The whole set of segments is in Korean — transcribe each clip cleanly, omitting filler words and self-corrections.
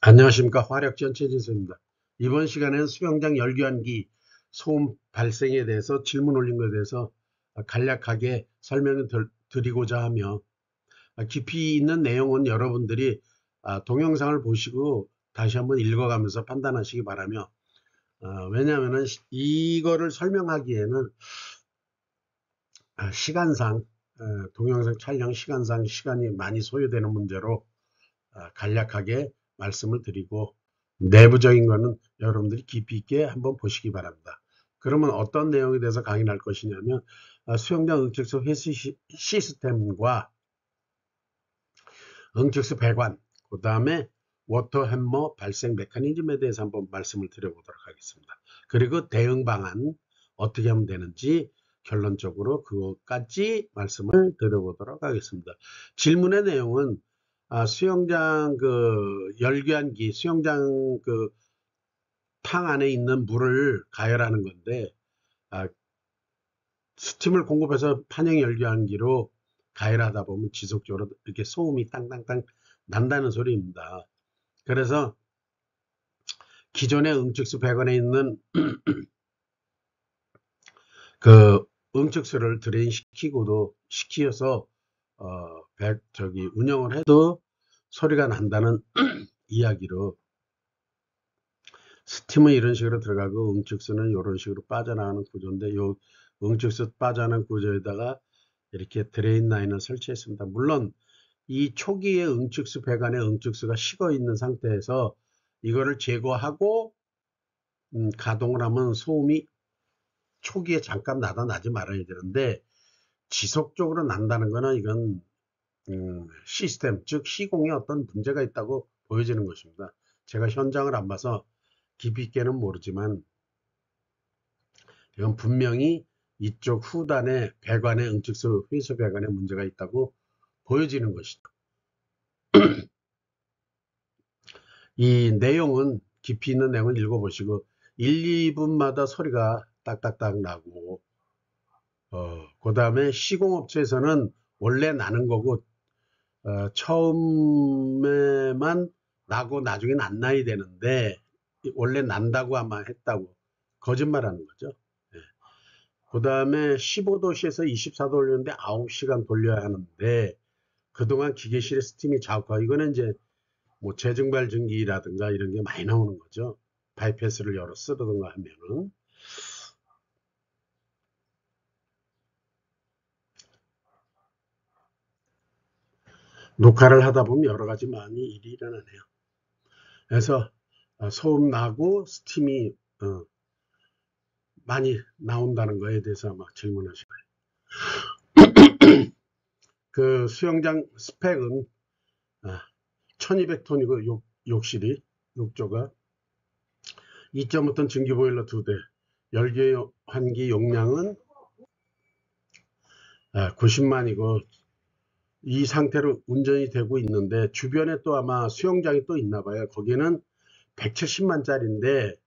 안녕하십니까. 화력지원 최진수입니다. 이번 시간에는 수영장 열교환기 소음 발생에 대해서 질문 올린 것에 대해서 간략하게 설명을 드리고자 하며, 깊이 있는 내용은 여러분들이 동영상을 보시고 다시 한번 읽어가면서 판단하시기 바라며, 왜냐하면 이거를 설명하기에는 시간상, 동영상 촬영 시간이 많이 소요되는 문제로 간략하게 말씀을 드리고, 내부적인 거는 여러분들이 깊이 있게 한번 보시기 바랍니다. 그러면 어떤 내용에 대해서 강의할 것이냐면, 수영장 응축수 회수 시스템과 응축수 배관, 그 다음에 워터 햄머 발생 메커니즘에 대해서 한번 말씀을 드려보도록 하겠습니다. 그리고 대응 방안 어떻게 하면 되는지 결론적으로 그것까지 말씀을 드려보도록 하겠습니다. 질문의 내용은 수영장 열교환기, 수영장 탕 안에 있는 물을 가열하는 건데, 스팀을 공급해서 판형 열교환기로 가열하다 보면 지속적으로 이렇게 소음이 땅땅땅 난다는 소리입니다. 그래서 기존의 응축수 배관에 있는 그 응축수를 드레인 시켜서 운영을 해도 소리가 난다는 이야기로, 스팀은 이런 식으로 들어가고 응축수는 이런 식으로 빠져나가는 구조인데, 요 응축수 빠져나가는 구조에다가 이렇게 드레인 라인을 설치했습니다. 물론 이 초기의 응축수 배관의 응축수가 식어 있는 상태에서 이거를 제거하고 가동을 하면 소음이 초기에 잠깐 나다 나지 말아야 되는데, 지속적으로 난다는 거는 이건 시스템, 즉 시공에 어떤 문제가 있다고 보여지는 것입니다. 제가 현장을 안 봐서 깊이 있게는 모르지만, 이건 분명히 이쪽 후단의 배관의 응축수 회수 배관에 문제가 있다고 보여지는 것이죠. 이 내용은, 깊이 있는 내용을 읽어보시고 1, 2분마다 소리가 딱딱딱 나고, 그 다음에 시공업체에서는 원래 나는 거고, 처음에만 나고 나중엔 안 나야 되는데 원래 난다고 아마 했다고 거짓말하는 거죠. 그 다음에 15도씨에서 24도 올리는데 9시간 돌려야 하는데, 그동안 기계실의 스팀이 자욱하고, 이거는 이제 뭐 재증발 증기라든가 이런 게 많이 나오는 거죠. 바이패스를 열어 쓰든가 하면은. 녹화를 하다 보면 여러 가지 많이 일이 일어나네요. 그래서 소음 나고 스팀이 많이 나온다는 거에 대해서 아마 질문하실 거예요. 그 수영장 스펙은 1200톤이고, 욕실이, 욕조가 2.5톤 증기보일러 2대, 열교환기 용량은 90만이고, 이 상태로 운전이 되고 있는데, 주변에 또 아마 수영장이 또 있나 봐요. 거기는 170만짜리인데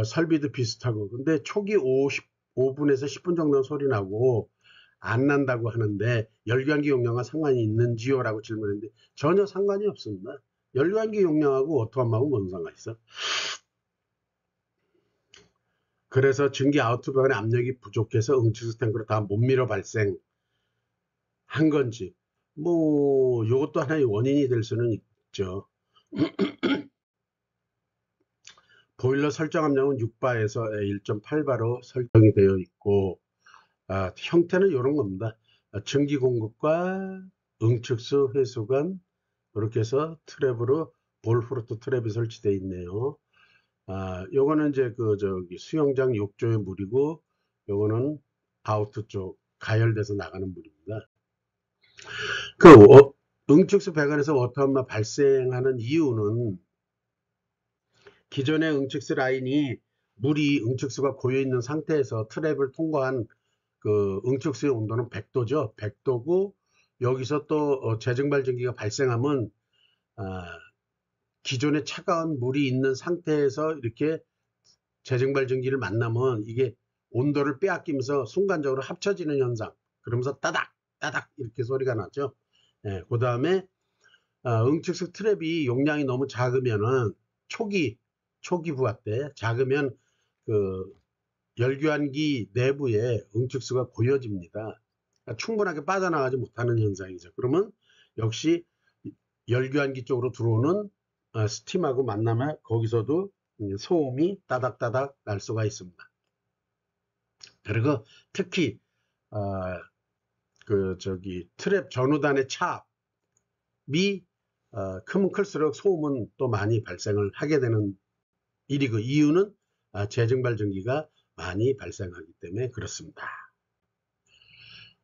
설비도 비슷하고, 근데 초기 5분에서 10분 정도 소리 나고 안 난다고 하는데, 열교환기 용량과 상관이 있는지요? 라고 질문했는데 전혀 상관이 없습니다. 열교환기 용량하고 워터함하고 뭔 상관 있어? 그래서 증기 아웃배관의 압력이 부족해서 응축수 탱크로 다 못 밀어 발생한 건지, 뭐 이것도 하나의 원인이 될 수는 있죠. 보일러 설정 압력은 6바에서 1.8바로 설정이 되어 있고, 형태는 이런 겁니다. 증기 공급과 응축수 회수관, 이렇게 해서 트랩으로 볼프로트 트랩이 설치되어 있네요. 요거는 이제 수영장 욕조의 물이고, 요거는 아우트 쪽 가열돼서 나가는 물입니다. 응축수 배관에서 워터함마 발생하는 이유는, 기존의 응축수 라인이 물이 응축수가 고여 있는 상태에서 트랩을 통과한 응축수의 온도는 100도죠. 100도고, 여기서 또 재증발 증기가 발생하면 기존에 차가운 물이 있는 상태에서 이렇게 재증발 증기를 만나면 이게 온도를 빼앗기면서 순간적으로 합쳐지는 현상, 그러면서 따닥 따닥 이렇게 소리가 나죠. 그 다음에 응축수 트랩이 용량이 너무 작으면은 초기 부하 때 작으면 그 열교환기 내부에 응축수가 고여집니다. 그러니까 충분하게 빠져나가지 못하는 현상이죠. 그러면 역시 열교환기 쪽으로 들어오는 스팀하고 만나면 거기서도 소음이 따닥따닥 날 수가 있습니다. 그리고 특히 트랩 전후단의 찹이 크면 클수록 소음은 또 많이 발생을 하게 되는 일이고, 이유는 재증발 전기가 많이 발생하기 때문에 그렇습니다.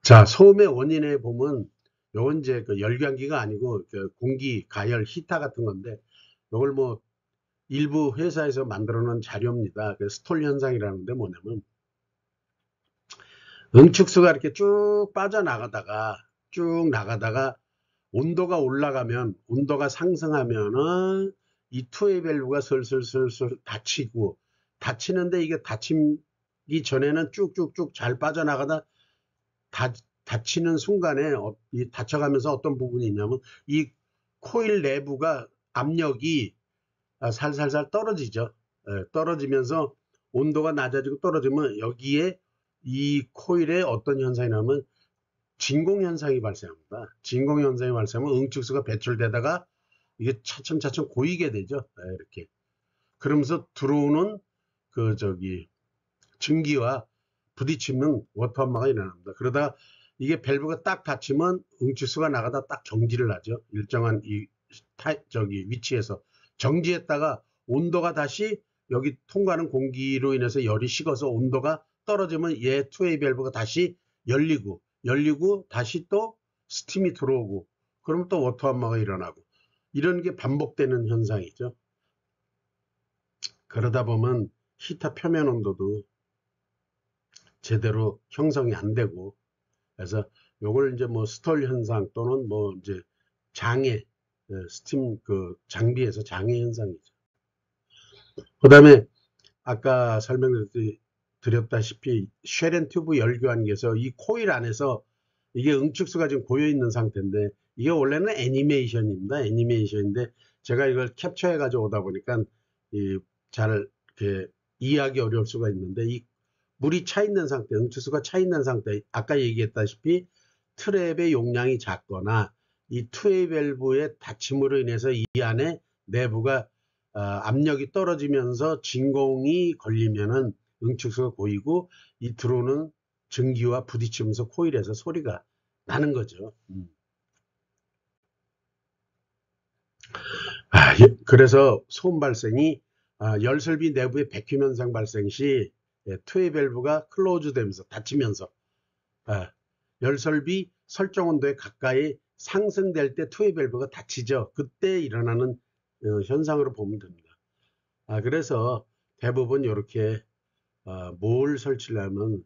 자, 소음의 원인에 보면 요건 이제 그 열교환기가 아니고 그 공기 가열 히터 같은 건데, 요걸 뭐 일부 회사에서 만들어 놓은 자료입니다. 그 스톨 현상이라는데 뭐냐면 응축수가 이렇게 쭉 빠져나가다가 온도가 올라가면, 온도가 상승하면은 이 투웨이 밸브가 슬슬슬슬 닫히는데, 이게 닫히기 전에는 쭉쭉쭉 잘 빠져나가다 닫히는 순간에 닫혀가면서 어떤 부분이 있냐면 이 코일 내부가 압력이 살살살 떨어지죠. 떨어지면서 온도가 낮아지고 떨어지면 여기에 이 코일에 어떤 현상이 나면 진공 현상이 발생합니다. 진공 현상이 발생하면 응축수가 배출되다가 이게 차츰차츰 고이게 되죠. 이렇게. 그러면서 들어오는 증기와 부딪히면 워터함마가 일어납니다. 그러다 이게 밸브가 딱 닫히면 응축수가 나가다 딱 정지를 하죠. 일정한 위치에서 정지했다가 온도가 다시 여기 통과하는 공기로 인해서 열이 식어서 온도가 떨어지면 얘 투웨이 밸브가 다시 열리고 다시 또 스팀이 들어오고, 그러면 또 워터함마가 일어나고, 이런 게 반복되는 현상이죠. 그러다 보면 히터 표면 온도도 제대로 형성이 안 되고, 그래서 요걸 이제 뭐 스톨 현상 또는 뭐 이제 장애, 스팀 장비에서 장애 현상이죠. 그 다음에 아까 설명드렸다시피 쉐렌 튜브 열교환기에서 이 코일 안에서 이게 응축수가 지금 고여 있는 상태인데, 이게 원래는 애니메이션입니다. 애니메이션인데 제가 이걸 캡처해 가지고 오다 보니까 잘 이렇게 이해하기 어려울 수가 있는데, 이 물이 차 있는 상태, 응축수가 차 있는 상태, 아까 얘기했다시피 트랩의 용량이 작거나 이 투웨이 밸브의 닫힘으로 인해서 이 안에 내부가 압력이 떨어지면서 진공이 걸리면은 응축수가 고이고 이 들어오는 증기와 부딪히면서 코일에서 소리가 나는 거죠. 그래서 소음 발생이 열설비 내부의 백큐 현상 발생 시 투웨이 밸브가 클로즈 되면서 닫히면서 열설비 설정 온도에 가까이 상승될 때 투웨이 밸브가 닫히죠. 그때 일어나는 현상으로 보면 됩니다. 그래서 대부분 이렇게 뭘 설치를 하면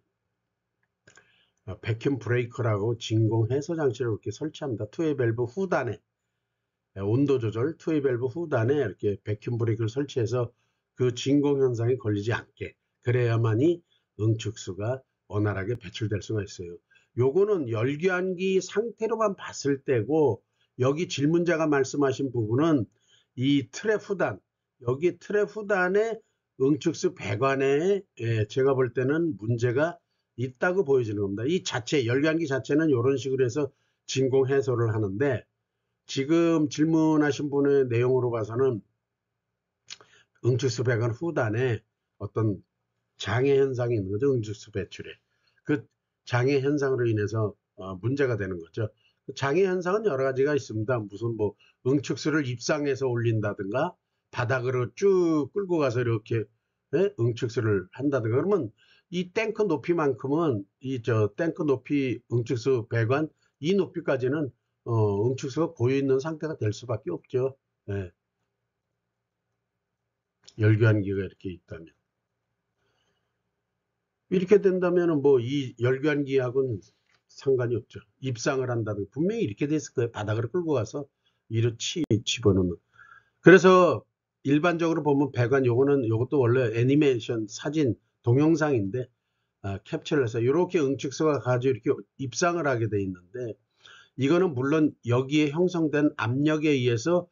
백큐 브레이커라고 진공 해소 장치를 이렇게 설치합니다. 투웨이 밸브 후단에 온도 조절, 투웨이 밸브 후단에 이렇게 백큐 브레이크를 설치해서 그 진공 현상이 걸리지 않게, 그래야만이 응축수가 원활하게 배출될 수가 있어요. 요거는 열교환기 상태로만 봤을 때고, 여기 질문자가 말씀하신 부분은 이 트랩 후단, 여기 트랩 후단의 응축수 배관에 제가 볼 때는 문제가 있다고 보여지는 겁니다. 이 자체, 열교환기 자체는 이런 식으로 해서 진공 해소를 하는데, 지금 질문하신 분의 내용으로 봐서는 응축수 배관 후단에 어떤 장애 현상이 있는 거죠. 응축수 배출에. 그 장애 현상으로 인해서 문제가 되는 거죠. 장애 현상은 여러 가지가 있습니다. 무슨 뭐 응축수를 입상해서 올린다든가 바닥으로 쭉 끌고 가서 이렇게 응축수를 한다든가, 그러면 이 탱크 높이만큼은 탱크 높이 응축수 배관 이 높이까지는 응축수가 고여 있는 상태가 될 수밖에 없죠. 열교환기가 이렇게 있다면. 이렇게 된다면 뭐 이 열교환기하고는 상관이 없죠. 입상을 한다면 분명히 이렇게 됐을 거예요. 바닥으로 끌고 가서 이로 집어넣는. 그래서 일반적으로 보면 배관 요것도 원래 애니메이션 사진 동영상인데 캡처를 해서 이렇게 응축수가 가지고 이렇게 입상을 하게 돼 있는데, 이거는 물론 여기에 형성된 압력에 의해서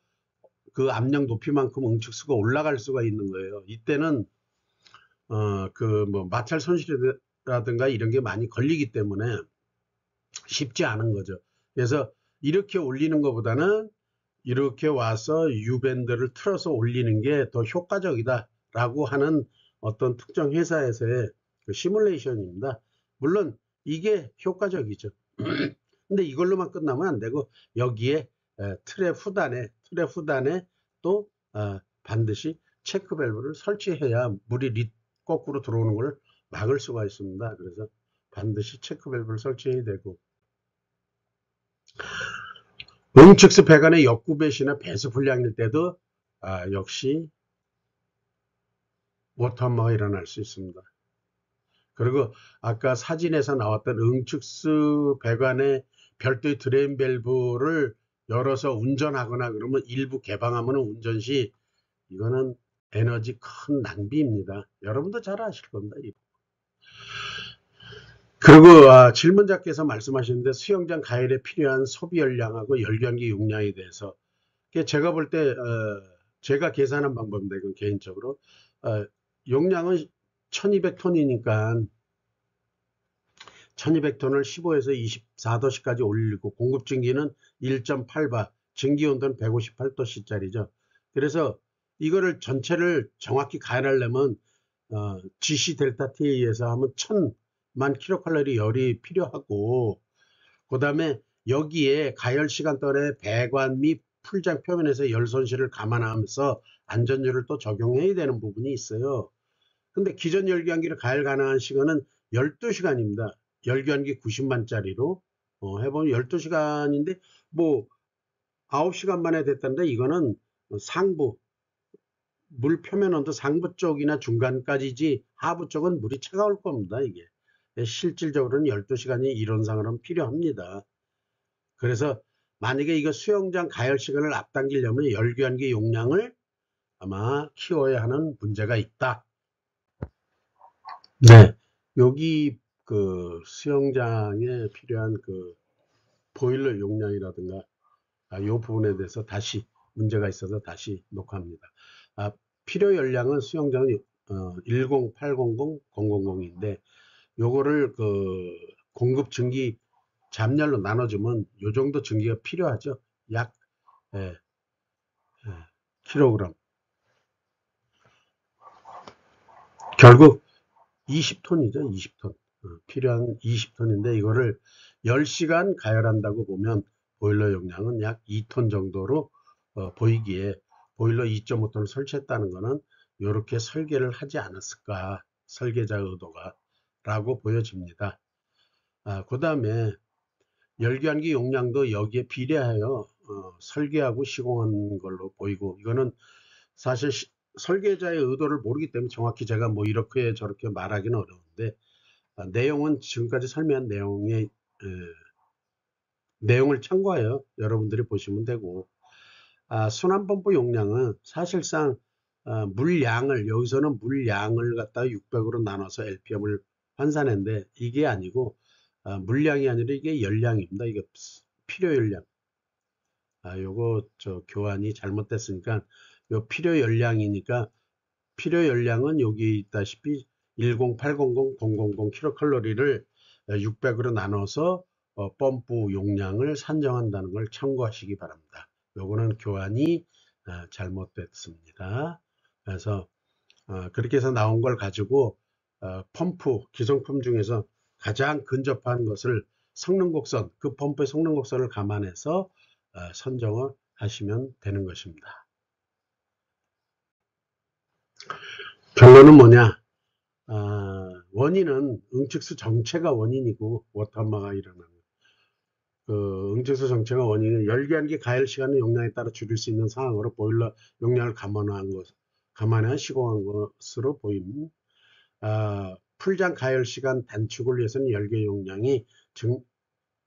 그 압력 높이만큼 응축수가 올라갈 수가 있는 거예요. 이때는 그 뭐 마찰 손실이라든가 이런 게 많이 걸리기 때문에 쉽지 않은 거죠. 그래서 이렇게 올리는 것보다는 이렇게 와서 유밴드를 틀어서 올리는 게 더 효과적이다라고 하는 어떤 특정 회사에서의 그 시뮬레이션입니다. 물론 이게 효과적이죠. 근데 이걸로만 끝나면 안 되고 여기에 틀의 후단에 또 반드시 체크 밸브를 설치해야 물이 거꾸로 들어오는 걸 막을 수가 있습니다. 그래서 반드시 체크 밸브를 설치해야 되고, 응축수 배관의 역구 배시나 배수 불량일 때도 역시 워터함머가 일어날 수 있습니다. 그리고 아까 사진에서 나왔던 응축수 배관의 별도의 드레인 밸브를 열어서 운전하거나 그러면 일부 개방하면 운전 시 이거는 에너지 큰 낭비입니다. 여러분도 잘 아실 겁니다. 그리고 질문자께서 말씀하시는데 수영장 가열에 필요한 소비 열량하고 열변기 용량에 대해서 제가 볼 때 제가 계산한 방법인데 이건 개인적으로 용량은 1200톤이니까 1200톤을 15에서 24도씨까지 올리고 공급 증기는 1.8바, 증기 온도는 158도씨짜리죠. 그래서 이거를 전체를 정확히 가열하려면 GC 델타 T에 의해서 하면 1000만 킬로칼로리 열이 필요하고, 그 다음에 여기에 가열 시간 동안에 배관 및 풀장 표면에서 열 손실을 감안하면서 안전율을 또 적용해야 되는 부분이 있어요. 근데 기존 열기관기를 가열 가능한 시간은 12시간입니다. 열기관기 90만짜리로 해보면 12시간인데 뭐 9시간 만에 됐다는데 이거는 상부 물 표면 온도 상부 쪽이나 중간까지지 하부 쪽은 물이 차가울 겁니다. 이게 실질적으로는 12시간이 이론상으로는 필요합니다. 그래서 만약에 이거 수영장 가열 시간을 앞당기려면 열기관기 용량을 아마 키워야 하는 문제가 있다. 네, 여기 그 수영장에 필요한 그 보일러 용량이라든가 이 부분에 대해서 다시 문제가 있어서 다시 녹화합니다. 필요 열량은 수영장은 10, 800, 000인데 요거를 그 공급 증기 잠열로 나눠주면 요 정도 증기가 필요하죠. 약 킬로그램. 결국 20톤이죠. 20톤. 필요한 20톤인데 이거를 10시간 가열한다고 보면 보일러 용량은 약 2톤 정도로 보이기에 보일러 2.5톤을 설치했다는 것은 이렇게 설계를 하지 않았을까, 설계자 의도가 라고 보여집니다. 그 다음에 열기관기 용량도 여기에 비례하여 설계하고 시공한 걸로 보이고, 이거는 사실 설계자의 의도를 모르기 때문에 정확히 제가 뭐 이렇게 저렇게 말하기는 어려운데, 내용은 지금까지 설명한 내용을 참고하여 여러분들이 보시면 되고, 순환펌프 용량은 사실상 물량을 여기서는 물량을 갖다가 600으로 나눠서 LPM을 환산했는데 이게 아니고 물량이 아니라 이게 열량입니다. 이게 필요 열량. 요거 교환이 잘못됐으니까 요 필요 열량이니까 필요 열량은 여기 있다시피 10800, 000 킬로칼로리를 600으로 나눠서 펌프 용량을 산정한다는 걸 참고하시기 바랍니다. 요거는 교환이 잘못됐습니다. 그래서 그렇게 해서 나온 걸 가지고 펌프, 기성 펌프 중에서 가장 근접한 것을 성능 곡선, 그 펌프의 성능 곡선을 감안해서 선정을 하시면 되는 것입니다. 결론은 뭐냐? 원인은 응축수 정체가 원인이고 워터함머가 일어나는 그 응축수 정체가 원인은 열기관기 가열 시간의 용량에 따라 줄일 수 있는 상황으로 보일러 용량을 감안한 시공한 것으로 보입니다. 풀장 가열 시간 단축을 위해서는 열기 용량이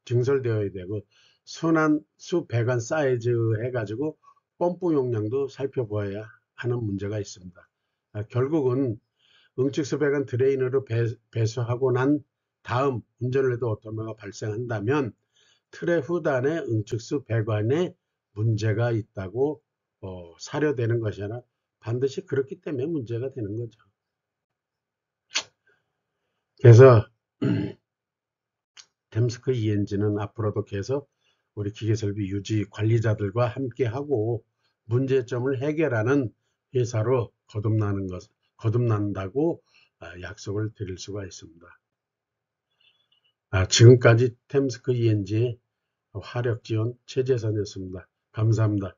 증설되어야 되고 순환수 배관 사이즈 해가지고 펌프 용량도 살펴보아야 하는 문제가 있습니다. 결국은 응축수 배관 드레인으로 배수하고 난 다음 운전을 해도 워터함머가 발생한다면 트레후드 안에 응축수 배관에 문제가 있다고 사료되는 것이 아니라 반드시 그렇기 때문에 문제가 되는 거죠. 그래서 템스크 ENG는 앞으로도 계속 우리 기계설비 유지 관리자들과 함께하고 문제점을 해결하는 회사로 거듭난다고 약속을 드릴 수가 있습니다. 지금까지 템스크 ENG의 화력지원 최재선이었습니다. 감사합니다.